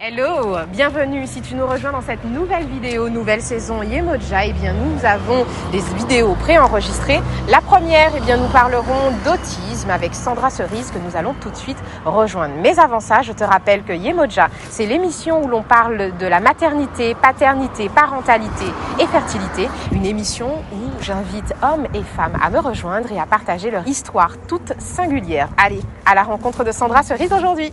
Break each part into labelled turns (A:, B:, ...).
A: Hello, bienvenue. Si tu nous rejoins dans cette nouvelle vidéo, nouvelle saison Yemoja, eh bien nous avons des vidéos préenregistrées. La première, eh bien nous parlerons d'autisme avec Sandra Cerise que nous allons tout de suite rejoindre. Mais avant ça, je te rappelle que Yemoja, c'est l'émission où l'on parle de la maternité, paternité, parentalité et fertilité. Une émission où j'invite hommes et femmes à me rejoindre et à partager leur histoire toute singulière. Allez, à la rencontre de Sandra Cerise aujourd'hui.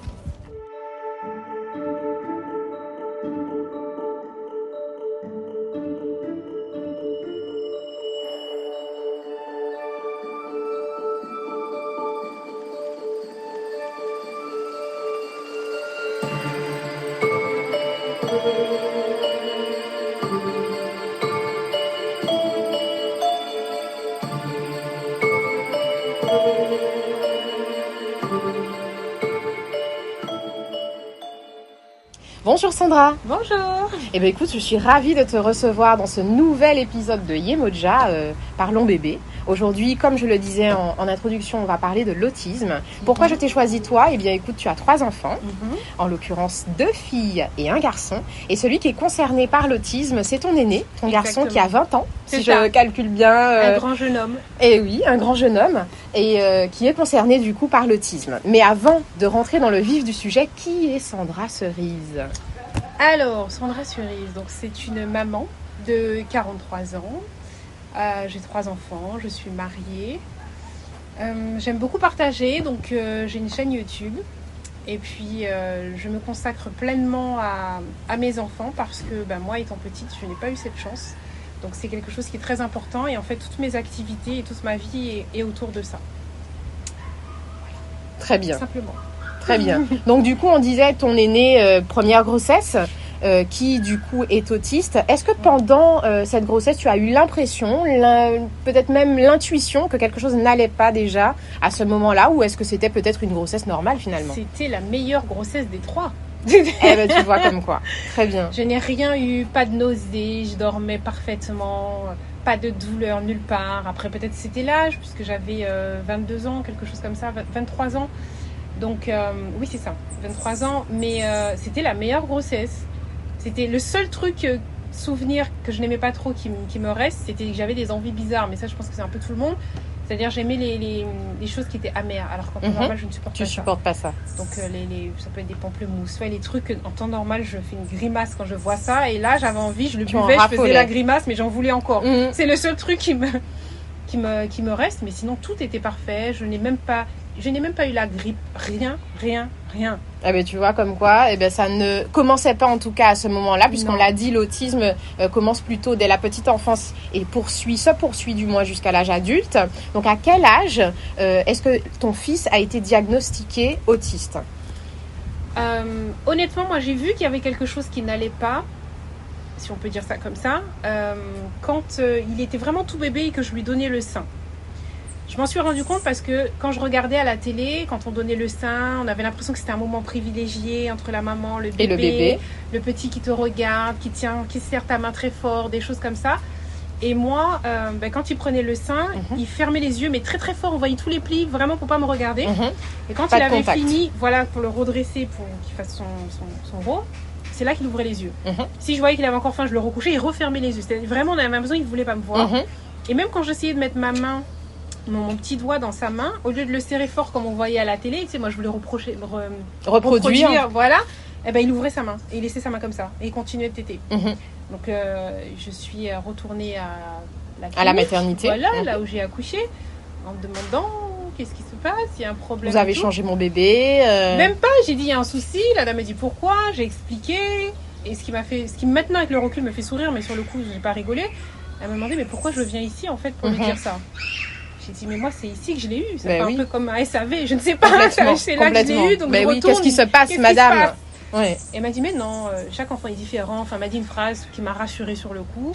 A: Bonjour Sandra.
B: Bonjour.
A: Eh bien écoute, je suis ravie de te recevoir dans ce nouvel épisode de Yemoja, Parlons bébé. Aujourd'hui, comme je le disais en introduction, on va parler de l'autisme. Pourquoi je t'ai choisi toi ? Eh bien écoute, tu as 3 enfants, en l'occurrence 2 filles et un garçon. Et celui qui est concerné par l'autisme, c'est ton aîné, ton garçon qui a 20 ans, si je calcule bien.
B: Un grand jeune homme.
A: Et oui, un grand jeune homme, et qui est concerné du coup par l'autisme. Mais avant de rentrer dans le vif du sujet, qui est Sandra Cerise ?
B: Alors, Sandra Cerise, donc c'est une maman de 43 ans. J'ai 3 enfants, je suis mariée. J'aime beaucoup partager, donc j'ai une chaîne YouTube. Et puis, je me consacre pleinement à mes enfants parce que moi, étant petite, je n'ai pas eu cette chance. Donc, c'est quelque chose qui est très important. Et en fait, toutes mes activités et toute ma vie est autour de ça.
A: Très bien.
B: Simplement.
A: Très bien. Donc du coup, on disait ton aîné, première grossesse, qui du coup est autiste. Est-ce que pendant cette grossesse, tu as eu l'impression, peut-être même l'intuition que quelque chose n'allait pas déjà à ce moment-là, ou est-ce que c'était peut-être une grossesse normale finalement ?
B: C'était la meilleure grossesse des 3.
A: Eh ben, tu vois comme quoi. Très bien.
B: Je n'ai rien eu, pas de nausées, je dormais parfaitement, pas de douleur nulle part. Après, peut-être c'était l'âge, puisque j'avais 22 ans, quelque chose comme ça, 23 ans. Donc, oui, c'est ça, 23 ans. Mais c'était la meilleure grossesse. C'était le seul truc, souvenir que je n'aimais pas trop qui me reste, c'était que j'avais des envies bizarres. Mais ça, je pense que c'est un peu tout le monde. C'est-à-dire, j'aimais les choses qui étaient amères. Alors qu'en temps normal, je ne supporte pas ça.
A: Tu supportes pas ça.
B: Donc, ça peut être des pamplemousses. Ouais, les trucs, en temps normal, je fais une grimace quand je vois ça. Et là, j'avais envie, je le buvais, je faisais la grimace, mais j'en voulais encore. C'est le seul truc qui me reste. Mais sinon, tout était parfait. Je n'ai même pas eu la grippe. Rien.
A: Eh ben, tu vois, comme quoi, eh ben, ça ne commençait pas en tout cas à ce moment-là, puisqu'on l'a dit, l'autisme commence plutôt dès la petite enfance et se poursuit du moins jusqu'à l'âge adulte. Donc, à quel âge est-ce que ton fils a été diagnostiqué autiste ?
B: Honnêtement, moi, j'ai vu qu'il y avait quelque chose qui n'allait pas, si on peut dire ça comme ça, quand il était vraiment tout bébé et que je lui donnais le sein. Je m'en suis rendu compte parce que quand je regardais à la télé, quand on donnait le sein, on avait l'impression que c'était un moment privilégié entre la maman, le bébé, le petit qui te regarde, qui serre ta main très fort, des choses comme ça. Et moi, quand il prenait le sein, il fermait les yeux, mais très très fort, on voyait tous les plis, vraiment pour pas me regarder. Et quand il avait fini, voilà, pour le redresser, pour qu'il fasse son rot, c'est là qu'il ouvrait les yeux. Si je voyais qu'il avait encore faim, je le recouchais, il refermait les yeux. C'était vraiment, on avait l'impression qu'il ne voulait pas me voir. Et même quand j'essayais de mettre mon petit doigt dans sa main, au lieu de le serrer fort comme on voyait à la télé, tu sais, moi je voulais reproduire, voilà, et ben il ouvrait sa main et il laissait sa main comme ça et il continuait de téter. Donc je suis retournée à
A: la maternité,
B: voilà, là où j'ai accouché, en me demandant qu'est-ce qui se passe, il y a un problème.
A: Vous avez changé mon bébé
B: Même pas, j'ai dit il y a un souci, la dame m'a dit pourquoi, j'ai expliqué, et ce qui maintenant avec le recul me fait sourire, mais sur le coup j'ai pas rigolé. Elle m'a demandé mais pourquoi je viens ici en fait pour lui dire ça. J'ai dit, mais moi, c'est ici que je l'ai eu. C'est un peu comme un SAV. Je ne sais pas. C'est là que je l'ai eu. Donc,
A: qu'est-ce qui se passe, madame ? Ouais.
B: Et elle m'a dit, mais non, chaque enfant est différent. Enfin, elle m'a dit une phrase qui m'a rassurée sur le coup.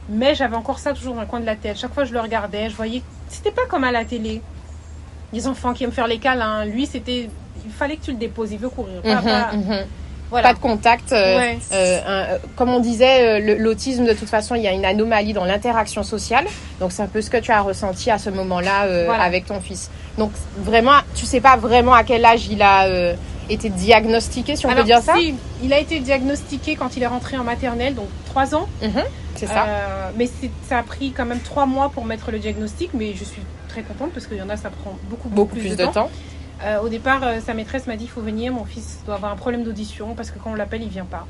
B: Mais j'avais encore ça toujours dans le coin de la tête. Chaque fois que je le regardais, je voyais, c'était pas comme à la télé. Les enfants qui aiment faire les câlins, lui, c'était, il fallait que tu le déposes, il veut courir. Voilà.
A: Pas de contact. Comme on disait, l'autisme, de toute façon, il y a une anomalie dans l'interaction sociale. Donc, c'est un peu ce que tu as ressenti à ce moment-là avec ton fils. Donc, vraiment, tu sais pas vraiment à quel âge il a été diagnostiqué, si on peut dire ça.
B: Si, il a été diagnostiqué quand il est rentré en maternelle, donc 3 ans.
A: C'est ça.
B: Mais ça a pris quand même 3 mois pour mettre le diagnostic, mais je suis très contente parce qu'il y en a, ça prend beaucoup plus de temps. Au départ, sa maîtresse m'a dit, il faut venir, mon fils doit avoir un problème d'audition parce que quand on l'appelle, il vient pas.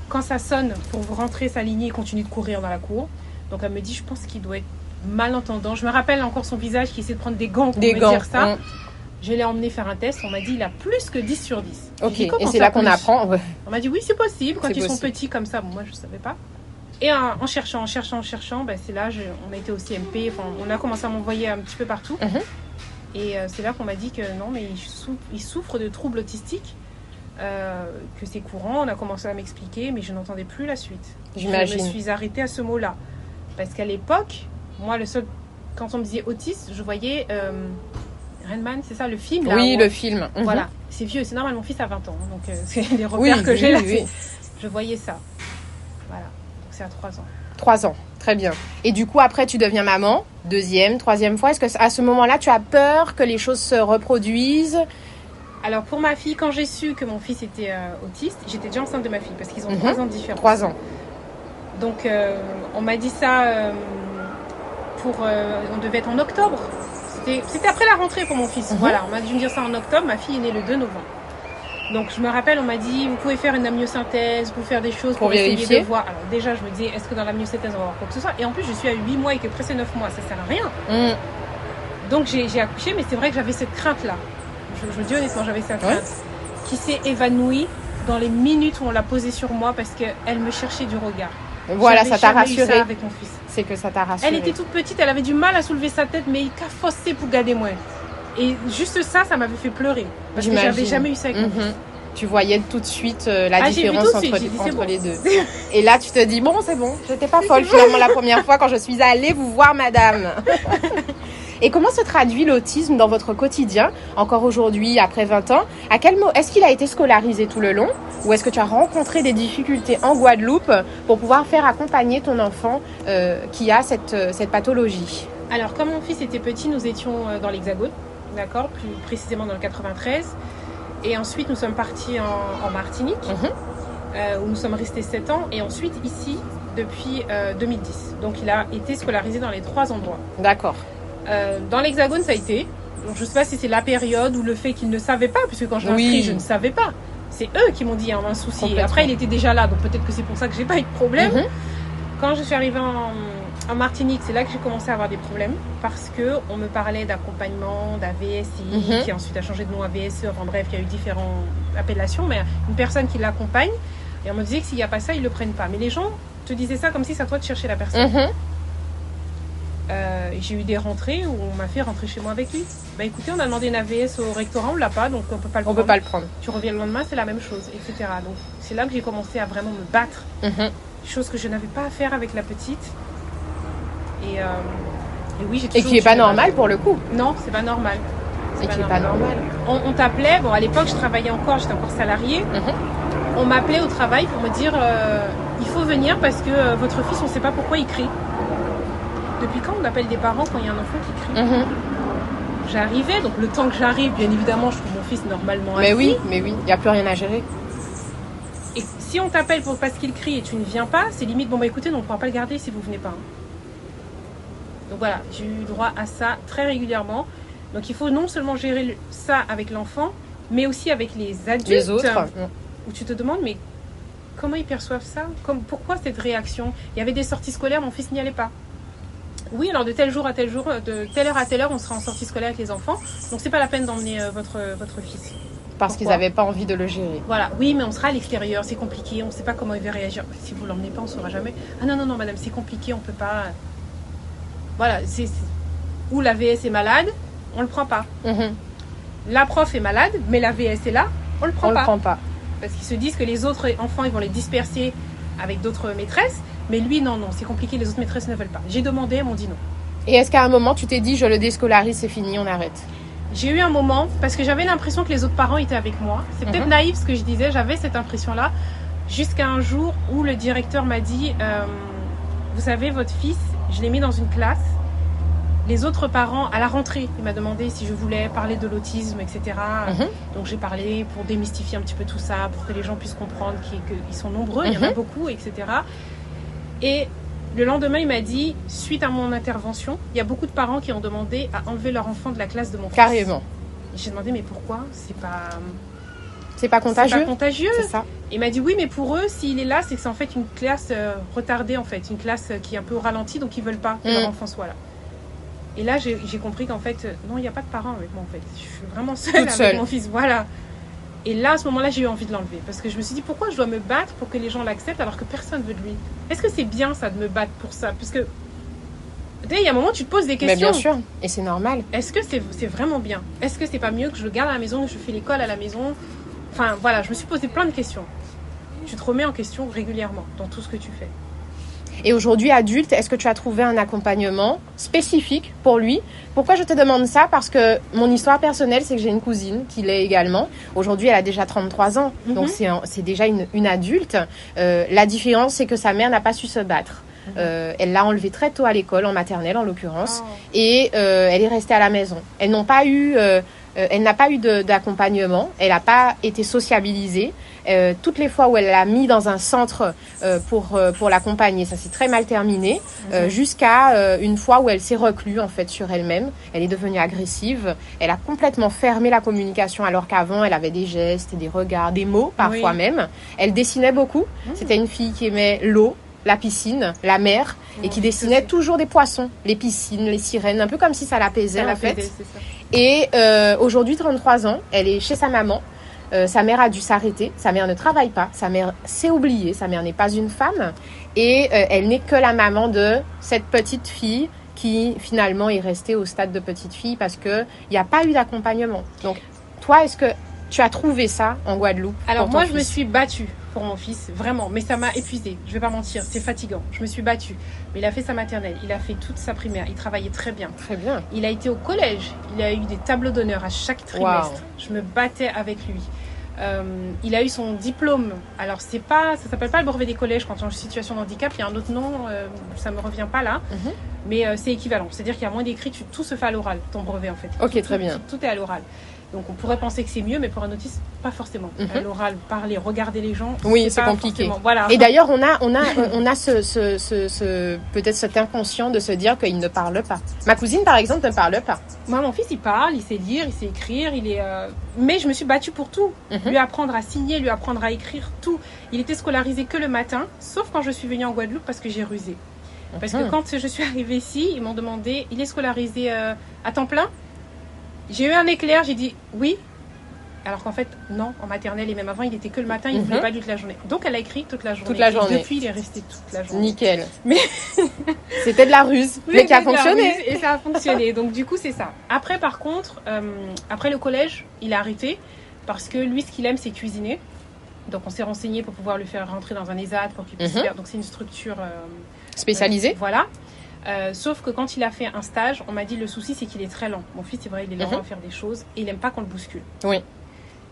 B: Quand ça sonne pour vous rentrer sa lignée, il continue de courir dans la cour. Donc elle me dit, je pense qu'il doit être malentendant. Je me rappelle encore son visage qui essaie de prendre des gants pour me dire ça. Je l'ai emmené faire un test, on m'a dit, il a plus que 10 sur 10.
A: Ok, et c'est là qu'on apprend.
B: On m'a dit, oui, c'est possible quand ils sont petits comme ça. Bon, moi, je savais pas. Et en cherchant, c'est là, on a été au CMP, on a commencé à m'envoyer un petit peu partout. Et c'est là qu'on m'a dit que non, mais il souffre de troubles autistiques, que c'est courant. On a commencé à m'expliquer, mais je n'entendais plus la suite.
A: J'imagine.
B: Je me suis arrêtée à ce mot-là. Parce qu'à l'époque, moi, quand on me disait autiste, je voyais Rain Man, c'est ça, le film là,
A: oui, le film.
B: Voilà, c'est vieux, c'est normal, mon fils a 20 ans. Donc c'est les repères que j'ai là. Je voyais ça. Voilà, donc c'est à 3 ans.
A: 3 ans, très bien. Et du coup, après, tu deviens maman, 2e, 3e fois. Est-ce que à ce moment-là, tu as peur que les choses se reproduisent?
B: Alors, pour ma fille, quand j'ai su que mon fils était autiste, j'étais déjà enceinte de ma fille parce qu'ils ont 3 ans de différence.
A: 3 ans.
B: Donc, on m'a dit ça on devait être en octobre. C'était après la rentrée pour mon fils. Voilà, on m'a dû me dire ça en octobre. Ma fille est née le 2 novembre. Donc, je me rappelle, on m'a dit, vous pouvez faire une amniosynthèse, vous pouvez faire des choses pour
A: vérifier.
B: Essayer de voir. Alors, déjà, je me disais, est-ce que dans l'amniosynthèse, on va voir quoi que ce soit? Et en plus, je suis à 8 mois et que presque 9 mois, ça sert à rien. Donc, j'ai accouché, mais c'est vrai que j'avais cette crainte-là. Je vous dis honnêtement, j'avais cette crainte qui s'est évanouie dans les minutes où on l'a posée sur moi parce qu'elle me cherchait du regard.
A: Voilà, ça t'a rassuré.
B: Ça avec mon fils.
A: C'est que ça t'a rassuré.
B: Elle était toute petite, elle avait du mal à soulever sa tête, mais il qu'a forcé pour garder moi. Et juste ça m'avait fait pleurer. Parce que j'avais jamais eu ça avec mon fils.
A: Tu voyais tout de suite la différence entre les deux. Et là, tu te dis, bon, c'est bon. J'étais pas folle finalement la première fois quand je suis allée vous voir, madame. Et comment se traduit l'autisme dans votre quotidien, encore aujourd'hui, après 20 ans? À quel mot est-ce qu'il a été scolarisé tout le long? Ou est-ce que tu as rencontré des difficultés en Guadeloupe pour pouvoir faire accompagner ton enfant qui a cette pathologie? Alors,
B: comme mon fils était petit, nous étions dans l'Hexagone, d'accord, plus précisément dans le 93. Et ensuite, nous sommes partis en Martinique, où nous sommes restés 7 ans. Et ensuite, ici, depuis 2010. Donc, il a été scolarisé dans les 3 endroits.
A: D'accord.
B: Dans l'Hexagone, ça a été. Donc, je ne sais pas si c'est la période ou le fait qu'il ne savait pas, puisque quand je l'ai inscrit, je ne savais pas. C'est eux qui m'ont dit, il y a un souci. Et après, il était déjà là, donc peut-être que c'est pour ça que j'ai pas eu de problème. Quand je suis arrivée en Martinique, c'est là que j'ai commencé à avoir des problèmes parce qu'on me parlait d'accompagnement, d'AVSI, qui ensuite a changé de nom à VSE. Enfin bref, il y a eu différentes appellations, mais une personne qui l'accompagne. Et on me disait que s'il n'y a pas ça, ils ne le prennent pas. Mais les gens te disaient ça comme si c'est à toi de chercher la personne. J'ai eu des rentrées où on m'a fait rentrer chez moi avec lui. Bah écoutez, on a demandé une AVS au rectorat, on l'a pas, donc on peut pas le prendre.
A: On peut pas le prendre.
B: Tu reviens le lendemain, c'est la même chose, etc. Donc c'est là que j'ai commencé à vraiment me battre. Chose que je n'avais pas à faire avec la petite. Et oui, j'ai toujours. Et qui est pas normal pour le coup. Non, c'est pas normal. Et qui est pas normal. On t'appelait, bon à l'époque je travaillais encore, j'étais encore salariée. On m'appelait au travail pour me dire il faut venir parce que votre fils, on sait pas pourquoi il crie. Depuis quand on appelle des parents quand il y a un enfant qui crie? J'arrivais, donc le temps que j'arrive, bien évidemment, je trouve mon fils normalement assis. Mais oui, il n'y a plus rien à gérer. Et si on t'appelle parce qu'il crie et tu ne viens pas, c'est limite, bon bah écoutez, on ne pourra pas le garder si vous venez pas. Donc voilà, j'ai eu droit à ça très régulièrement. Donc il faut non seulement gérer ça avec l'enfant, mais aussi avec les adultes. Les autres. Où tu te demandes, mais comment ils perçoivent ça? Pourquoi cette réaction? Il y avait des sorties scolaires, mon fils n'y allait pas. Oui, alors de tel jour à tel jour, de telle heure à telle heure, on sera en sortie scolaire avec les enfants. Donc c'est pas la peine d'emmener votre fils. Parce qu'ils n'avaient pas envie de le gérer. Voilà, oui, mais on sera à l'extérieur, c'est compliqué, on ne sait pas comment il va réagir. Si vous ne l'emmenez pas, on ne saura jamais. Ah non, madame, c'est compliqué, on ne peut pas. Voilà, ou la VS est malade, on ne le prend pas. La prof est malade, mais la VS est là, on ne le prend pas. parce qu'ils se disent que les autres enfants, ils vont les disperser avec d'autres maîtresses. Mais lui, non, c'est compliqué, les autres maîtresses ne veulent pas. J'ai demandé, elles m'ont dit non.
A: Et est-ce qu'à un moment, tu t'es dit, je le déscolarise, c'est fini, on arrête?
B: J'ai eu un moment, parce que j'avais l'impression que les autres parents étaient avec moi. C'est peut-être naïf ce que je disais, j'avais cette impression-là. Jusqu'à un jour où le directeur m'a dit, vous savez, votre fils, je l'ai mis dans une classe. Les autres parents, à la rentrée, il m'a demandé si je voulais parler de l'autisme, etc. Donc j'ai parlé pour démystifier un petit peu tout ça, pour que les gens puissent comprendre qu'ils sont nombreux, il y en a beaucoup, etc. Et le lendemain, il m'a dit, suite à mon intervention, il y a beaucoup de parents qui ont demandé à enlever leur enfant de la classe de mon fils.
A: Carrément.
B: J'ai demandé, mais pourquoi? C'est
A: pas contagieux.
B: C'est pas contagieux.
A: C'est ça.
B: Il m'a dit, oui, mais pour eux, s'il est là, c'est que c'est en fait une classe retardée, en fait. Une classe qui est un peu au ralenti, donc ils veulent pas que leur enfant soit là. Et là, j'ai compris qu'en fait, non, il n'y a pas de parents avec moi, en fait. Je suis vraiment seule avec mon fils. Voilà. Et là, à ce moment-là, j'ai eu envie de l'enlever. Parce que je me suis dit, pourquoi je dois me battre pour que les gens l'acceptent alors que personne ne veut de lui? Est-ce que c'est bien, ça, de me battre pour ça? Parce que, tu sais, il y a un moment, tu te poses des questions.
A: Mais bien sûr, et c'est normal.
B: Est-ce que c'est vraiment bien? Est-ce que c'est pas mieux que je le garde à la maison, que je fais l'école à la maison? Enfin, voilà, je me suis posé plein de questions. Tu te remets en question régulièrement dans tout ce que tu fais.
A: Et aujourd'hui, adulte, est-ce que tu as trouvé un accompagnement spécifique pour lui? Pourquoi je te demande ça? Parce que mon histoire personnelle, c'est que j'ai une cousine qui l'est également. Aujourd'hui, elle a déjà 33 ans. Donc, c'est déjà une adulte. La différence, c'est que sa mère n'a pas su se battre. Elle l'a enlevée très tôt à l'école, en maternelle en l'occurrence. Et elle est restée à la maison. Elle n'a pas eu d'accompagnement. Elle n'a pas été sociabilisée. Toutes les fois où elle l'a mis dans un centre pour l'accompagner, ça s'est très mal terminé, jusqu'à une fois où elle s'est reclue en fait sur elle-même. Elle est devenue agressive. Elle a complètement fermé la communication alors qu'avant elle avait des gestes, des regards, des mots parfois même. Elle dessinait beaucoup. C'était une fille qui aimait l'eau, la piscine, la mer, et qui dessinait toujours des poissons, les piscines, les sirènes, un peu comme si ça l'apaisait en fait. Et aujourd'hui, 33 ans, elle est chez sa maman. Sa mère a dû s'arrêter, sa mère ne travaille pas, sa mère s'est oubliée, sa mère n'est pas une femme et elle n'est que la maman de cette petite fille qui finalement est restée au stade de petite fille parce qu'il n'y a pas eu d'accompagnement. Donc toi, est-ce que tu as trouvé ça en Guadeloupe?
B: Alors moi, je me suis battue pour mon fils, vraiment, mais ça m'a épuisée, je vais pas mentir, c'est fatigant. Je me suis battue, mais il a fait sa maternelle, il a fait toute sa primaire, il travaillait très bien.
A: Très bien.
B: Il a été au collège, il a eu des tableaux d'honneur à chaque trimestre. Wow. Je me battais avec lui. Il a eu son diplôme. Alors ça s'appelle pas le brevet des collèges quand on est en situation de handicap, il y a un autre nom, ça me revient pas là, mais c'est équivalent. C'est-à-dire qu'il y a moins d'écrit, tout se fait à l'oral, ton brevet en fait.
A: Ok, très bien.
B: Tout est à l'oral. Donc on pourrait penser que c'est mieux, mais pour un autiste, pas forcément. L'oral, parler, regarder les gens,
A: oui, c'est compliqué.
B: Voilà.
A: Et d'ailleurs, on a ce peut-être cet inconscient de se dire qu'il ne parle pas. Ma cousine, par exemple, ne parle pas.
B: Moi, mon fils, il parle, il sait lire, il sait écrire, mais je me suis battue pour tout. Lui apprendre à signer, lui apprendre à écrire, tout. Il était scolarisé que le matin, sauf quand je suis venue en Guadeloupe parce que j'ai rusé. Parce que quand je suis arrivée ici, ils m'ont demandé, il est scolarisé à temps plein? J'ai eu un éclair, j'ai dit oui. Alors qu'en fait, non, en maternelle et même avant, il était que le matin, il ne voulait pas toute la journée. Donc elle a écrit toute la journée.
A: Toute la journée.
B: Et depuis, il est resté toute la journée.
A: Nickel. Mais c'était de la ruse, mais qui a fonctionné.
B: Et ça a fonctionné. Donc du coup, c'est ça. Après, par contre, après le collège, il a arrêté parce que lui, ce qu'il aime, c'est cuisiner. Donc on s'est renseigné pour pouvoir le faire rentrer dans un ESAT pour qu'il puisse faire. Donc c'est une structure
A: spécialisée.
B: Voilà. Sauf que quand il a fait un stage, on m'a dit le souci c'est qu'il est très lent. Mon fils, c'est vrai, il est lent à faire des choses et il aime pas qu'on le bouscule.
A: Oui.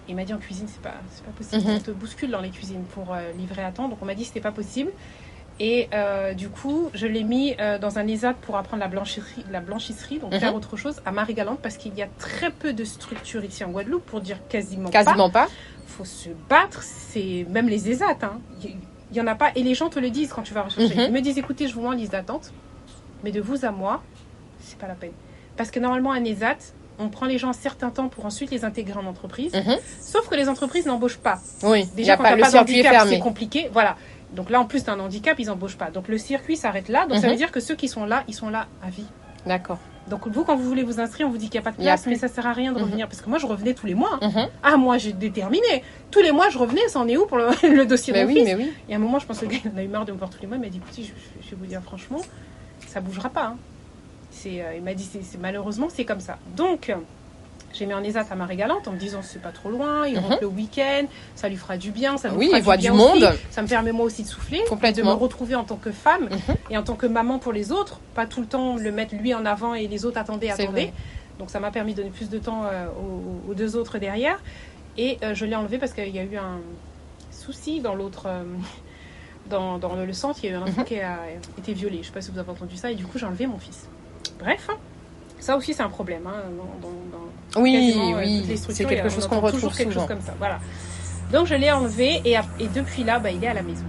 B: Il m'a dit en cuisine, c'est pas possible. On te bouscule dans les cuisines pour livrer à temps. Donc on m'a dit c'était pas possible. Et du coup, je l'ai mis dans un ESAT pour apprendre la blanchisserie, donc faire autre chose à Marie-Galante parce qu'il y a très peu de structures ici en Guadeloupe, pour dire quasiment pas. Faut se battre, c'est même les ESAT. Hein. Il y en a pas et les gens te le disent quand tu vas rechercher. Ils me disent écoutez, je vous mets en liste d'attente. Mais de vous à moi, c'est pas la peine. Parce que normalement, un ESAT, on prend les gens un certain temps pour ensuite les intégrer en entreprise. Sauf que les entreprises n'embauchent pas.
A: Oui,
B: déjà, quand tu n'as pas d'handicap, c'est compliqué. Voilà. Donc là, en plus d'un handicap, ils n'embauchent pas. Donc le circuit s'arrête là. Donc ça veut dire que ceux qui sont là, ils sont là à vie.
A: D'accord.
B: Donc vous, quand vous voulez vous inscrire, on vous dit qu'il n'y a pas de place, mais ça sert à rien de revenir. Parce que moi, je revenais tous les mois. Ah, moi, j'ai déterminé. Tous les mois, je revenais. Ça en est où pour le dossier de mon fils? Et à un moment, je pense que le gars, il en a eu marre de me voir tous les mois. Il m'a dit, écoutez, je vais vous dire franchement, ça bougera pas. Hein. Il m'a dit, malheureusement, c'est comme ça. Donc, J'ai mis en ESAT à Marie-Galante en me disant c'est pas trop loin, il rentre le week-end, ça lui fera du bien, ça nous fera
A: il voit
B: du bien
A: du monde.
B: aussi. Ça me permet moi aussi de souffler, de me retrouver en tant que femme et en tant que maman pour les autres, pas tout le temps le mettre lui en avant et les autres attendez. Donc ça m'a permis de donner plus de temps aux deux autres derrière. Et je l'ai enlevé parce qu'il y a eu un souci dans l'autre... dans le centre, il y a eu un enfant qui a été violé. Je ne sais pas si vous avez entendu ça. Et du coup, j'ai enlevé mon fils. Bref, ça aussi, c'est un problème. Hein, dans toutes les structures,
A: c'est quelque chose qu'on retrouve
B: quelque chose comme ça. Voilà. Donc, je l'ai enlevé. Et depuis là, il est à la maison.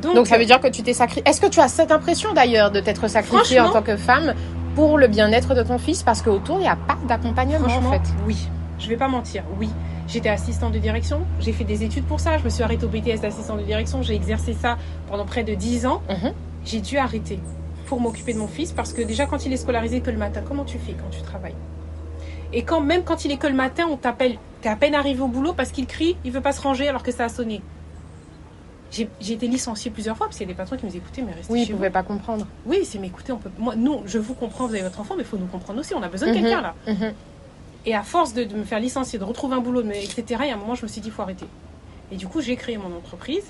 A: Donc ça veut dire que tu t'es sacrifiée. Est-ce que tu as cette impression, d'ailleurs, de t'être sacrifiée en tant que femme pour le bien-être de ton fils? Parce qu'autour, il n'y a pas d'accompagnement, en fait.
B: Oui. Je ne vais pas mentir. Oui. J'étais assistante de direction, j'ai fait des études pour ça, je me suis arrêtée au BTS d'assistante de direction, j'ai exercé ça pendant près de 10 ans. J'ai dû arrêter pour m'occuper de mon fils parce que déjà quand il est scolarisé que le matin, comment tu fais quand tu travailles? Et même quand il est que le matin, on t'appelle, t'es à peine arrivé au boulot parce qu'il crie, il veut pas se ranger alors que ça a sonné. J'ai été licenciée plusieurs fois parce qu'il y a des patrons qui nous écoutaient, mais restez chez vous.
A: Ils ne pouvaient pas comprendre.
B: Oui, c'est mais écoutez, nous, je vous comprends, vous avez votre enfant, mais il faut nous comprendre aussi, on a besoin de quelqu'un là. Et à force de me faire licencier, de retrouver un boulot, etc., il y a un moment, je me suis dit, il faut arrêter. Et du coup, j'ai créé mon entreprise,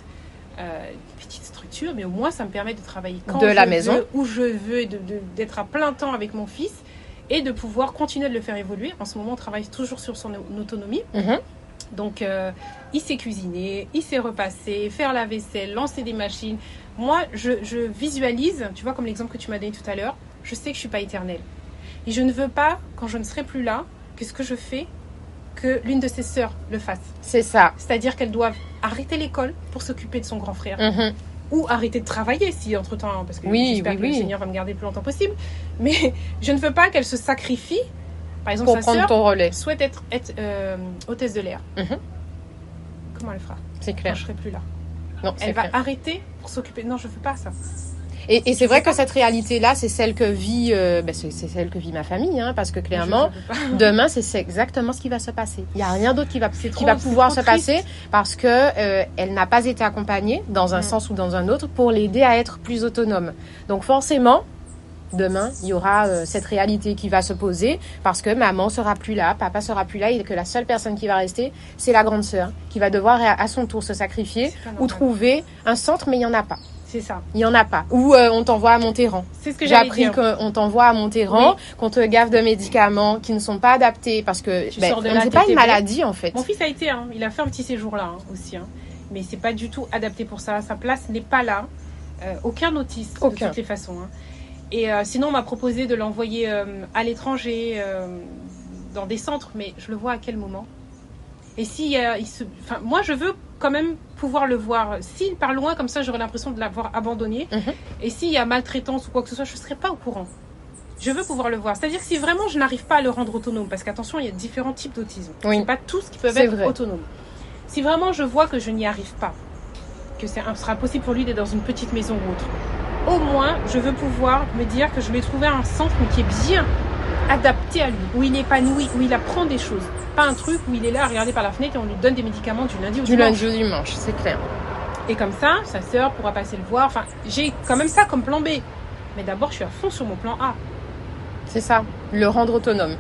B: une petite structure, mais au moins, ça me permet de travailler quand je veux, où je veux, d'être à plein temps avec mon fils et de pouvoir continuer de le faire évoluer. En ce moment, on travaille toujours sur son autonomie. Donc, il sait cuisiner, il sait repasser, faire la vaisselle, lancer des machines. Moi, je visualise, tu vois, comme l'exemple que tu m'as donné tout à l'heure, je sais que je ne suis pas éternelle. Et je ne veux pas, quand je ne serai plus là, que ce que je fais, que l'une de ses sœurs le fasse.
A: C'est ça.
B: C'est-à-dire qu'elles doivent arrêter l'école pour s'occuper de son grand frère. Ou arrêter de travailler si entre-temps, parce que j'espère que le Seigneur va me garder le plus longtemps possible. Mais je ne veux pas qu'elle se sacrifie. Par exemple,
A: pour
B: sa sœur
A: souhaite
B: être hôtesse de l'air. Comment elle fera?
A: C'est clair.
B: Quand je ne serai plus là.
A: Non,
B: elle va arrêter pour s'occuper. Non, je ne veux pas ça.
A: Et c'est vrai que cette réalité-là, c'est celle que vit, c'est celle que vit ma famille, hein, parce que clairement, demain, c'est exactement ce qui va se passer. Il n'y a rien d'autre qui va pouvoir se passer parce que elle n'a pas été accompagnée dans un sens ou dans un autre pour l'aider à être plus autonome. Donc forcément, demain, il y aura cette réalité qui va se poser parce que maman sera plus là, papa sera plus là et que la seule personne qui va rester, c'est la grande sœur qui va devoir à son tour se sacrifier ou trouver un centre, mais il n'y en a pas.
B: C'est ça.
A: Il n'y en a pas. Ou on t'envoie à Montéran.
B: C'est ce que
A: j'ai appris qu'on t'envoie à Montéran, qu'on te gave de médicaments qui ne sont pas adaptés parce que c'est pas une maladie en fait.
B: Mon fils a été, il a fait un petit séjour là aussi, mais c'est pas du tout adapté pour ça. Sa place n'est pas là. Aucun autiste de toutes les façons. Et sinon, on m'a proposé de l'envoyer à l'étranger, dans des centres, mais je le vois à quel moment? Et si moi, je veux quand même pouvoir le voir. S'il part loin, comme ça, j'aurais l'impression de l'avoir abandonné. Et s'il y a maltraitance ou quoi que ce soit, je ne serais pas au courant. Je veux pouvoir le voir. C'est-à-dire que si vraiment je n'arrive pas à le rendre autonome, parce qu'attention, il y a différents types d'autisme. C'est pas tous qui peuvent être autonomes. Si vraiment je vois que je n'y arrive pas, que ce sera impossible pour lui d'être dans une petite maison ou autre, au moins, je veux pouvoir me dire que je vais trouver un centre qui est bien adapté à lui, où il est épanoui, où il apprend des choses. Pas un truc où il est là à regarder par la fenêtre et on lui donne des médicaments du lundi au dimanche.
A: Du lundi au dimanche, c'est clair.
B: Et comme ça, sa sœur pourra passer le voir. Enfin, j'ai quand même ça comme plan B. Mais d'abord, je suis à fond sur mon plan A.
A: C'est ça, le rendre autonome.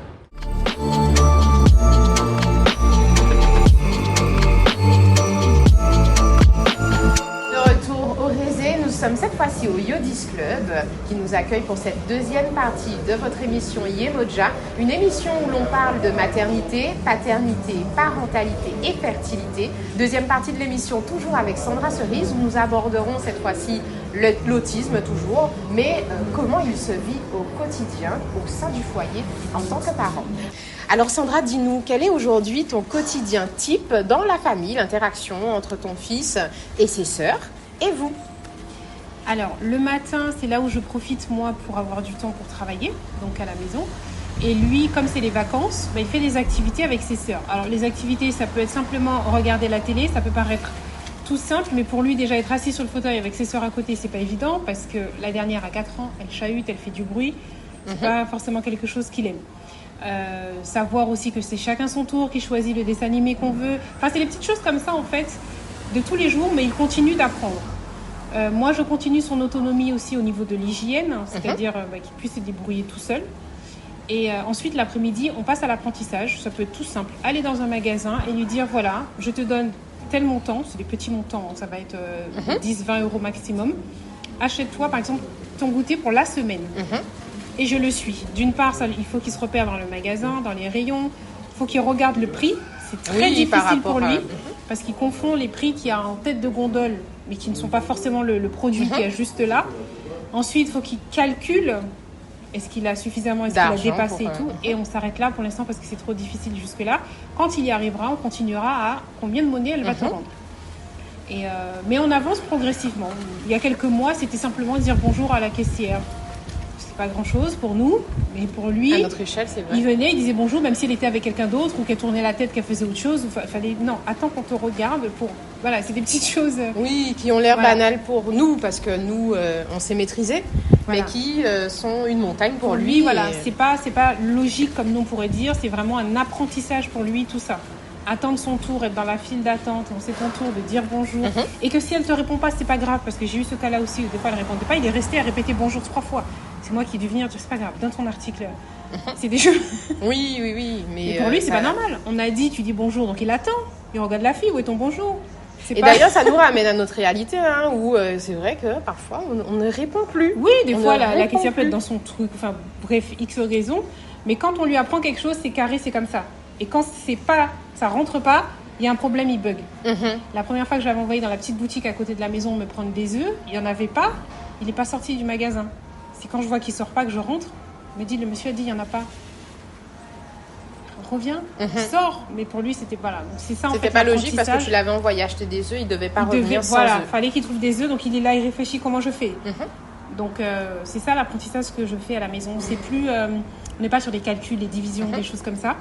A: Nous sommes cette fois-ci au Yodis Club qui nous accueille pour cette deuxième partie de votre émission Yemoja, une émission où l'on parle de maternité, paternité, parentalité et fertilité. Deuxième partie de l'émission toujours avec Sandra Cerise où nous aborderons cette fois-ci l'autisme toujours, mais comment il se vit au quotidien au sein du foyer en tant que parent. Alors Sandra, dis-nous, quel est aujourd'hui ton quotidien type dans la famille, l'interaction entre ton fils et ses sœurs et vous?
B: Alors, le matin, c'est là où je profite, moi, pour avoir du temps pour travailler, donc à la maison. Et lui, comme c'est les vacances, il fait des activités avec ses sœurs. Alors, les activités, ça peut être simplement regarder la télé, ça peut paraître tout simple, mais pour lui, déjà être assis sur le fauteuil avec ses sœurs à côté, c'est pas évident, parce que la dernière a 4 ans, elle chahute, elle fait du bruit. C'est pas forcément quelque chose qu'il aime. Savoir aussi que c'est chacun son tour qui choisit le dessin animé qu'on veut. Enfin, c'est les petites choses comme ça, en fait, de tous les jours, mais il continue d'apprendre. Moi, je continue son autonomie aussi au niveau de l'hygiène, c'est-à-dire qu'il puisse se débrouiller tout seul. Et ensuite, l'après-midi, on passe à l'apprentissage. Ça peut être tout simple. Aller dans un magasin et lui dire, voilà, je te donne tel montant. C'est des petits montants, ça va être 10-20 euros maximum. Achète-toi, par exemple, ton goûter pour la semaine. Et je le suis. D'une part, il faut qu'il se repère dans le magasin, dans les rayons. Il faut qu'il regarde le prix. C'est très difficile pour lui parce qu'il confond les prix qu'il y a en tête de gondole, mais qui ne sont pas forcément le produit qui est juste là. Ensuite, il faut qu'il calcule est-ce qu'il a suffisamment, est-ce qu'il a dépassé et tout. Et on s'arrête là pour l'instant parce que c'est trop difficile jusque-là. Quand il y arrivera, on continuera à combien de monnaie elle va te rendre. Mais on avance progressivement. Il y a quelques mois, c'était simplement dire bonjour à la caissière. C'est pas grand-chose pour nous, mais pour lui,
A: à notre échelle, c'est vrai.
B: Il venait, il disait bonjour, même s'il était avec quelqu'un d'autre ou qu'elle tournait la tête, qu'elle faisait autre chose. Fallait non, attends qu'on te regarde pour. Voilà, c'est des petites choses.
A: Oui, qui ont l'air banales pour nous parce que nous, on sait maîtriser, mais qui sont une montagne pour lui.
B: Voilà, c'est pas logique comme nous on pourrait dire. C'est vraiment un apprentissage pour lui tout ça. Attendre son tour, être dans la file d'attente, c'est ton tour de dire bonjour. Et que si elle ne te répond pas, c'est pas grave, parce que j'ai eu ce cas-là aussi où des fois elle ne répondait pas, il est resté à répéter bonjour 3 fois. C'est moi qui ai dû venir dire c'est pas grave, donne ton article. C'est des choses.
A: Oui. Mais
B: et pour lui, c'est pas normal. On a dit, tu dis bonjour, donc il attend. Il regarde la fille, où est ton bonjour?
A: D'ailleurs, ça nous ramène à notre réalité, où c'est vrai que parfois on ne répond plus.
B: Oui, des fois la caissière peut être dans son truc, enfin bref, X raisons. Mais quand on lui apprend quelque chose, c'est carré, c'est comme ça. Et quand ça rentre pas, il y a un problème, il bug. La première fois que je l'avais envoyé dans la petite boutique à côté de la maison me prendre des œufs, il n'y en avait pas, il n'est pas sorti du magasin. C'est quand je vois qu'il sort pas que je rentre, il me dit, le monsieur a dit, il n'y en a pas. Reviens, sors. Mais pour lui, c'était pas là. Donc, c'est ça,
A: c'était pas logique parce que tu l'avais envoyé acheter des œufs, il devait pas revenir sans œufs.
B: Voilà, fallait qu'il trouve des œufs, donc il est là, il réfléchit comment je fais. Donc c'est ça l'apprentissage que je fais à la maison. C'est plus, on n'est pas sur des calculs, des divisions, des choses comme ça.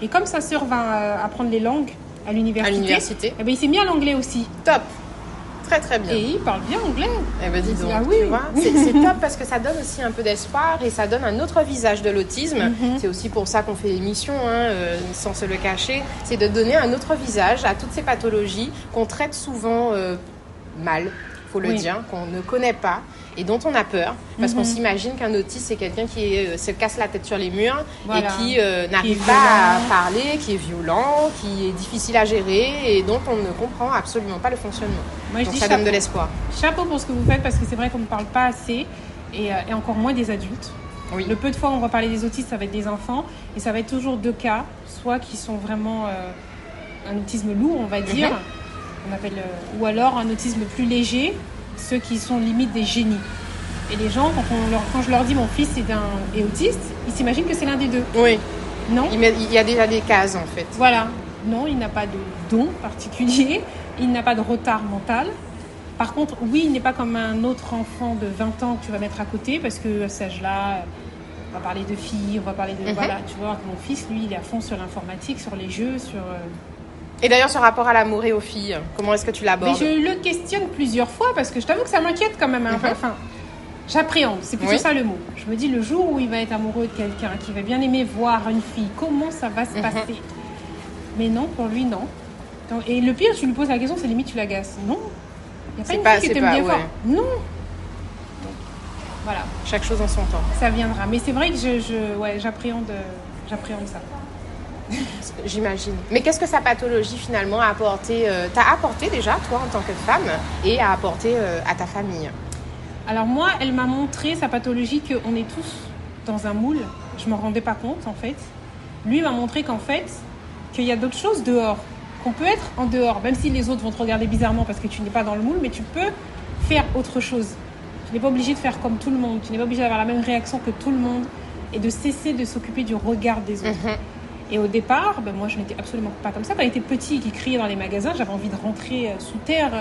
B: Et comme sa sœur va apprendre les langues à l'université, eh ben, il s'est mis à l'anglais aussi.
A: Top. Très très bien.
B: Et il parle bien anglais.
A: Eh ben dis donc, tu vois, c'est top parce que ça donne aussi un peu d'espoir et ça donne un autre visage de l'autisme. C'est aussi pour ça qu'on fait l'émission, sans se le cacher. C'est de donner un autre visage à toutes ces pathologies qu'on traite souvent mal, faut le dire, qu'on ne connaît pas et dont on a peur parce qu'on s'imagine qu'un autiste c'est quelqu'un qui se casse la tête sur les murs et qui n'arrive pas à parler, qui est violent, qui est difficile à gérer et dont on ne comprend absolument pas le fonctionnement.
B: Moi,
A: donc ça donne de l'espoir.
B: Chapeau pour ce que vous faites parce que c'est vrai qu'on ne parle pas assez et encore moins des adultes.
A: Oui.
B: Le peu de fois où on va parler des autistes, ça va être des enfants et ça va être toujours 2 cas, soit qui sont vraiment un autisme lourd, on va dire, on appelle, ou alors un autisme plus léger, ceux qui sont limite des génies. Et les gens, quand je leur dis mon fils est autiste, ils s'imaginent que c'est l'un des deux.
A: Oui.
B: Non.
A: Il y a déjà des cases en fait.
B: Voilà. Non, il n'a pas de don particulier, il n'a pas de retard mental. Par contre, oui, il n'est pas comme un autre enfant de 20 ans que tu vas mettre à côté parce que à cet âge-là, on va parler de filles, on va parler de... Voilà, tu vois, mon fils, lui, il est à fond sur l'informatique, sur les jeux, sur...
A: Et d'ailleurs, ce rapport à l'amour et aux filles, comment est-ce que tu l'abordes?
B: Mais je le questionne plusieurs fois parce que je t'avoue que ça m'inquiète quand même. Enfin, j'appréhende, c'est plutôt ça le mot. Je me dis, le jour où il va être amoureux de quelqu'un, qui va bien aimer voir une fille, comment ça va se passer? Mais non, pour lui, non. Et le pire, tu lui poses la question, c'est limite tu l'agaces. Non, il n'y a pas une fille qui t'aime bien fort. Non. Donc, voilà.
A: Chaque chose en son temps.
B: Ça viendra. Mais c'est vrai que j'appréhende ça.
A: J'imagine. Mais qu'est-ce que sa pathologie finalement a apporté, t'a apporté déjà, toi, en tant que femme, et a apporté à ta famille?
B: Alors moi, elle m'a montré sa pathologie qu'on est tous dans un moule. Je ne m'en rendais pas compte, en fait. Lui m'a montré qu'en fait, qu'il y a d'autres choses dehors, qu'on peut être en dehors, même si les autres vont te regarder bizarrement parce que tu n'es pas dans le moule, mais tu peux faire autre chose. Tu n'es pas obligé de faire comme tout le monde, tu n'es pas obligé d'avoir la même réaction que tout le monde et de cesser de s'occuper du regard des autres. Et au départ, moi je n'étais absolument pas comme ça. Quand il était petit et qu'il criait dans les magasins, j'avais envie de rentrer sous terre.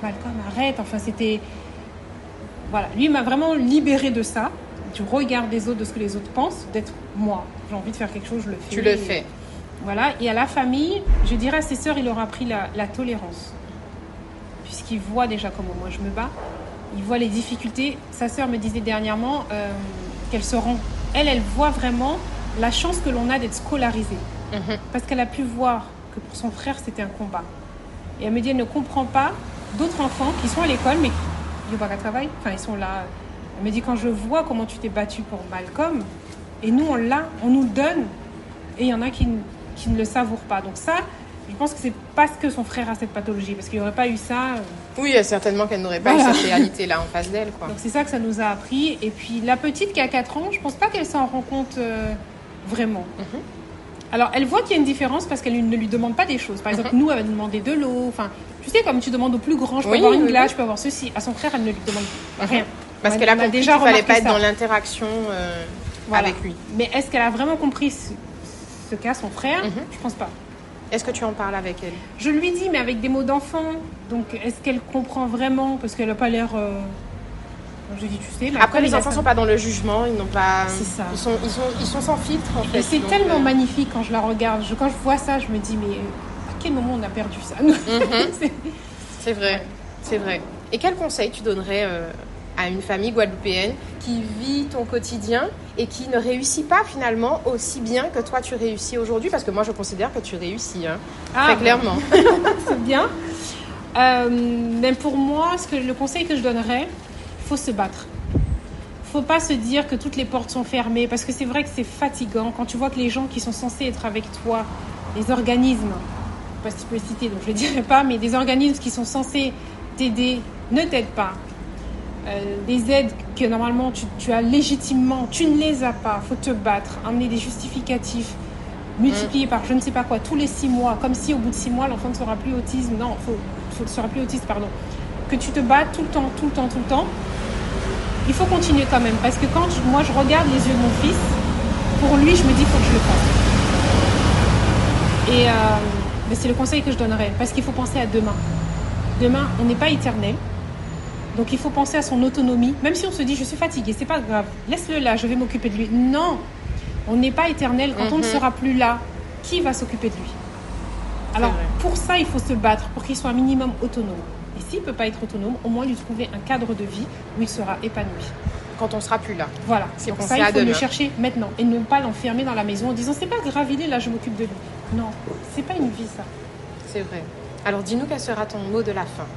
B: Malcolm, arrête. Enfin, c'était... Voilà, lui m'a vraiment libérée de ça, du regard des autres, de ce que les autres pensent, d'être moi. J'ai envie de faire quelque chose, je le fais.
A: Tu le fais.
B: Voilà, et à la famille, je dirais à ses sœurs, il leur a appris la tolérance. Puisqu'ils voient déjà comment moi je me bats, ils voient les difficultés. Sa sœur me disait dernièrement qu'elle se rend... Elle voit vraiment la chance que l'on a d'être scolarisée. Parce qu'elle a pu voir que pour son frère, c'était un combat. Et elle me dit, elle ne comprend pas d'autres enfants qui sont à l'école, mais qui n'ont pas qu'à travailler. Enfin, ils sont là. Elle me dit, quand je vois comment tu t'es battue pour Malcolm, Et nous, on l'a, on nous le donne. Et il y en a qui ne le savourent pas. Donc ça, je pense que c'est parce que son frère a cette pathologie. Parce qu'il n'y aurait pas eu ça.
A: Oui, certainement qu'elle n'aurait pas eu cette réalité-là en face d'elle, quoi.
B: Donc c'est ça que ça nous a appris. Et puis la petite qui a 4 ans, je pense pas qu'elle s'en rend compte vraiment. Alors elle voit qu'il y a une différence parce qu'elle ne lui demande pas des choses. Par exemple, nous, elle va nous demander de l'eau. Enfin, tu sais, comme tu demandes au plus grand, je peux avoir une glace, je peux avoir ceci. À son frère, elle ne lui demande rien.
A: Parce qu'elle a compris qu'il ne fallait pas être dans l'interaction avec lui.
B: Mais est-ce qu'elle a vraiment compris ce qu'a son frère? Je pense pas.
A: Est-ce que tu en parles avec elle?
B: Je lui dis, mais avec des mots d'enfant. Donc, est-ce qu'elle comprend vraiment? Parce qu'elle n'a pas l'air... Je dis, tu sais... Mais
A: après, les enfants ne sont pas dans le jugement. Ils n'ont pas...
B: C'est ça.
A: Ils sont sans filtre, en fait.
B: Et c'est tellement magnifique quand je la regarde. Quand je vois ça, je me dis, mais à quel moment on a perdu ça?
A: C'est vrai. C'est vrai. Et quel conseil tu donnerais à une famille guadeloupéenne qui vit ton quotidien et qui ne réussit pas finalement aussi bien que toi tu réussis aujourd'hui? Parce que moi je considère que tu réussis, très clairement.
B: C'est bien. Mais pour moi, le conseil que je donnerais, il faut se battre. Il ne faut pas se dire que toutes les portes sont fermées, parce que c'est vrai que c'est fatigant quand tu vois que les gens qui sont censés être avec toi, les organismes, je ne sais pas si tu peux les citer, donc je ne le dirai pas, mais des organismes qui sont censés t'aider ne t'aident pas. Des aides que normalement tu as légitimement, tu ne les as pas, il faut te battre, amener des justificatifs, multiplier par je ne sais pas quoi, tous les 6 mois, comme si au bout de 6 mois l'enfant ne sera plus autiste, que tu te bats tout le temps, il faut continuer quand même, parce que quand moi je regarde les yeux de mon fils, pour lui je me dis il faut que je le fasse. Et c'est le conseil que je donnerais, parce qu'il faut penser à demain. Demain, on n'est pas éternel. Donc il faut penser à son autonomie. Même si on se dit je suis fatiguée, c'est pas grave, laisse-le là, je vais m'occuper de lui. Non, on n'est pas éternel. Quand on ne sera plus là, qui va s'occuper de lui? Alors pour ça, il faut se battre pour qu'il soit un minimum autonome. Et s'il ne peut pas être autonome, au moins lui trouver un cadre de vie où il sera épanoui.
A: Quand on sera plus là.
B: Voilà. Donc ça, il faut le chercher maintenant et ne pas l'enfermer dans la maison en disant c'est pas grave, il est là, je m'occupe de lui. Non, c'est pas une vie ça.
A: C'est vrai. Alors dis-nous quel sera ton mot de la fin,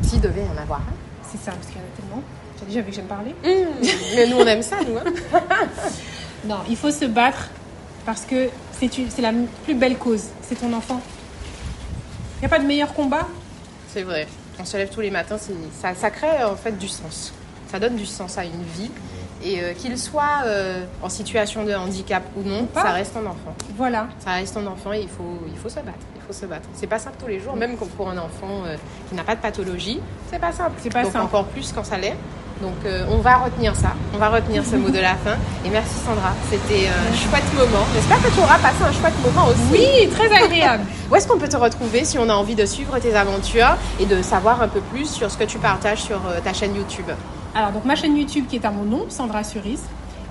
A: s'il devait y en avoir un.
B: C'est ça, parce qu'il y en a tellement. Tu as déjà vu que j'aime parler.
A: Mais nous, on aime ça, nous.
B: Non, il faut se battre parce que c'est la plus belle cause. C'est ton enfant. Il n'y a pas de meilleur combat.
A: C'est vrai. On se lève tous les matins, ça crée en fait du sens. Ça donne du sens à une vie. Et qu'il soit en situation de handicap ou non, ça reste un enfant.
B: Voilà.
A: Ça reste un enfant et il faut se battre. Se battre. C'est pas simple tous les jours, même pour un enfant qui n'a pas de pathologie, c'est pas simple.
B: C'est pas simple.
A: Encore plus quand ça l'est. Donc on va retenir ça, on va retenir ce mot de la fin. Et merci Sandra, c'était un chouette moment. J'espère que tu auras passé un chouette moment aussi.
B: Oui, très agréable.
A: Où est-ce qu'on peut te retrouver si on a envie de suivre tes aventures et de savoir un peu plus sur ce que tu partages sur ta chaîne YouTube?
B: Alors donc ma chaîne YouTube qui est à mon nom, Sandra Cerise,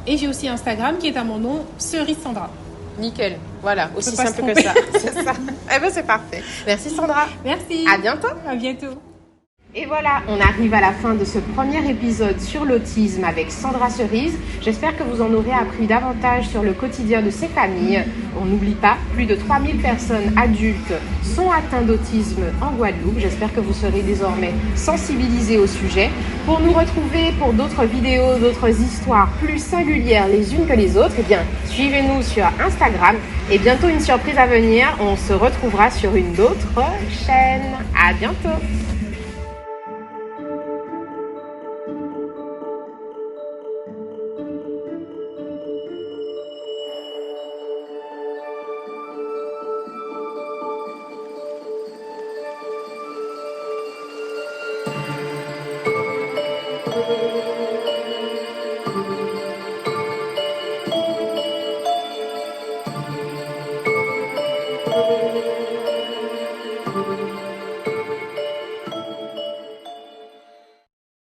B: et j'ai aussi Instagram qui est à mon nom, Cerise Sandra.
A: Nickel, voilà, aussi simple que ça. C'est ça. Eh ben c'est parfait. Merci Sandra.
B: Merci.
A: À bientôt.
B: À bientôt.
A: Et voilà, on arrive à la fin de ce premier épisode sur l'autisme avec Sandra Cerise. J'espère que vous en aurez appris davantage sur le quotidien de ces familles. On n'oublie pas, plus de 3000 personnes adultes sont atteintes d'autisme en Guadeloupe. J'espère que vous serez désormais sensibilisés au sujet. Pour nous retrouver pour d'autres vidéos, d'autres histoires plus singulières les unes que les autres, eh bien, suivez-nous sur Instagram. Et bientôt une surprise à venir, on se retrouvera sur une autre chaîne. À bientôt. Thank you.